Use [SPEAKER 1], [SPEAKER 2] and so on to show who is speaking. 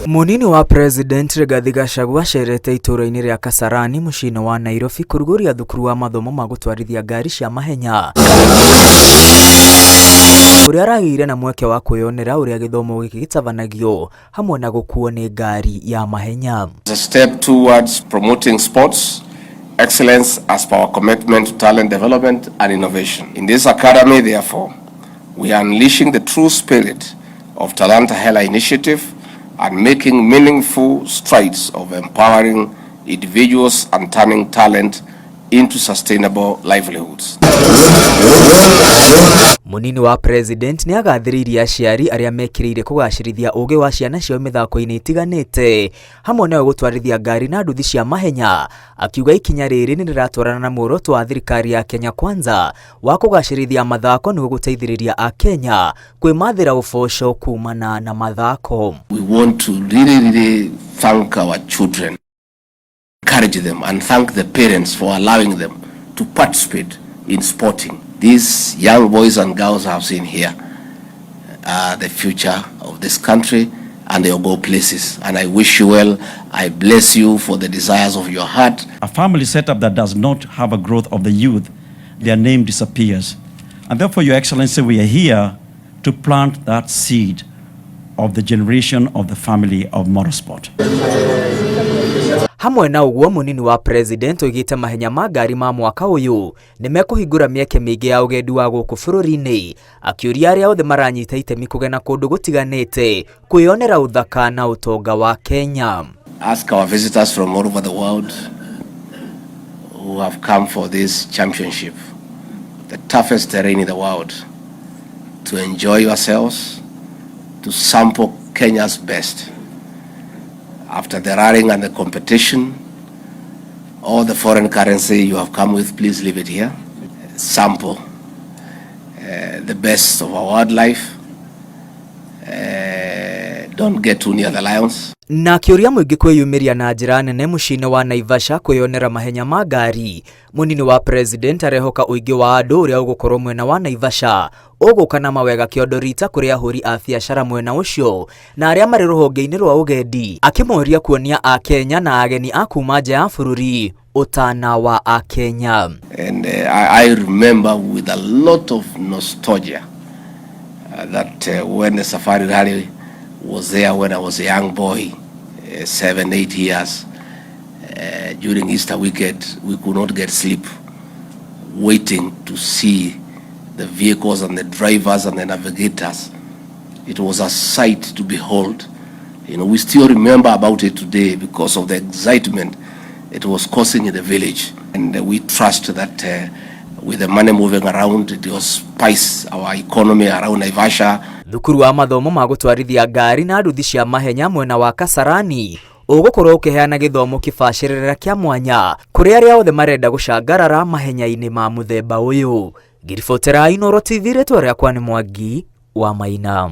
[SPEAKER 1] Munini wa President Gachagua cerete itũra-inĩ rĩa Kasarani mũciĩ-inĩ wa Nairobi kũrugũria thukuru wa mathomo ma gũtwarithia ngari cia mahenya. Ũrĩa aragĩire na mweke wa kwĩyonera ũrĩa gĩthomo gĩkĩ gĩtabanagio hamwe na gũkuo nĩ ngari ya mahenya.
[SPEAKER 2] A step towards promoting sports excellence as per our commitment to talent development and innovation. In this academy, therefore, we are unleashing the true spirit of Talanta Hela initiative and making meaningful strides of empowering individuals and turning talent into sustainable livelihoods.
[SPEAKER 1] Munini wa President ni agathĩrĩirie aciari arĩa mekĩrĩire kũgacĩrithia ũgĩ wa ciana ciao mĩthako-inĩ itiganĩte hamwe nayo gũtwarithia ngari na nduthi cia mahenya, akiuga ikinya rĩrĩ nĩ rĩratwarana na muoroto wa thirikari ya Kenya Kwanza wa kũgacĩrithia mathako nĩguo gũteithĩrĩria Akenya kwĩmathĩra ũboco kumana na mathako.
[SPEAKER 2] We want to really thank our children, encourage them and thank the parents for allowing them to participate in sporting. These young boys and girls I have seen here are the future of this country and they'll go places. And I wish you well. I bless you for the desires of your heart.
[SPEAKER 3] A family setup that does not have a growth of the youth, their name disappears. And therefore, Your Excellency, we are here to plant that seed of the generation of the family of motorsport.
[SPEAKER 1] Hamwe na ũguo munini wa President oigĩte mahenya ma ngari ma mwaka ũyũ nĩ mekũhingũra mĩeke mĩingĩ ya ũgendi wa gũkũ bũrũri-inĩ, akĩũria arĩa othe maranyita itemi kũgena kũndũ gũtiganĩte kwĩyonera ũthaka na ũtonga wa Kenya.
[SPEAKER 2] Ask our visitors from all over the world who have come for this championship, the toughest terrain in the world, to enjoy yourselves, to sample Kenya's best. After the rallying and the competition, all the foreign currency you have come with, please leave it here. Sample the best of our wildlife. Don't get too near the lions.
[SPEAKER 1] Na akĩũria mũingĩ kwĩyumĩria na njĩra nene mũciĩ-inĩ wa Naivasha kwĩyonera mahenya ma ngari, munini wa President arehoka ũingĩ wa andũ ũrĩa ũgũkorwo mwena wa Naivasha ũgũka na mawega kĩondo rita kũrĩ ahũri a biacara mwena ũcio na arĩa marĩ rũhonge-inĩ rwa ũgendi, akĩmoria kuonia Akenya na ageni a kuma nja ya bũrũri ũtana wa Akenya.
[SPEAKER 2] And I remember with a lot of nostalgia that when the Safari Rally was there when I was a young boy, 7-8 years, during Easter weekend, we could not get sleep, waiting to see the vehicles and the drivers and the navigators. It was a sight to behold. You know, we still remember about it today because of the excitement it was causing in the village. And we trust that with the money moving around, it will spice our economy around Naivasha.
[SPEAKER 1] Thukuru wa mathomo ma gũtwarithia ngari na nduthi cia mahenya mwena wa Kasarani ũgũkorwo ũkĩheana gĩthomo kĩbacĩrĩra kĩa mwanya kũrĩ arĩa othe marenda gũcangarara mahenya-inĩ ma mũthemba ũyũ. Ngiribotera Inooro TV, rĩtwa rĩakwa nĩ Mwangi wa Maina.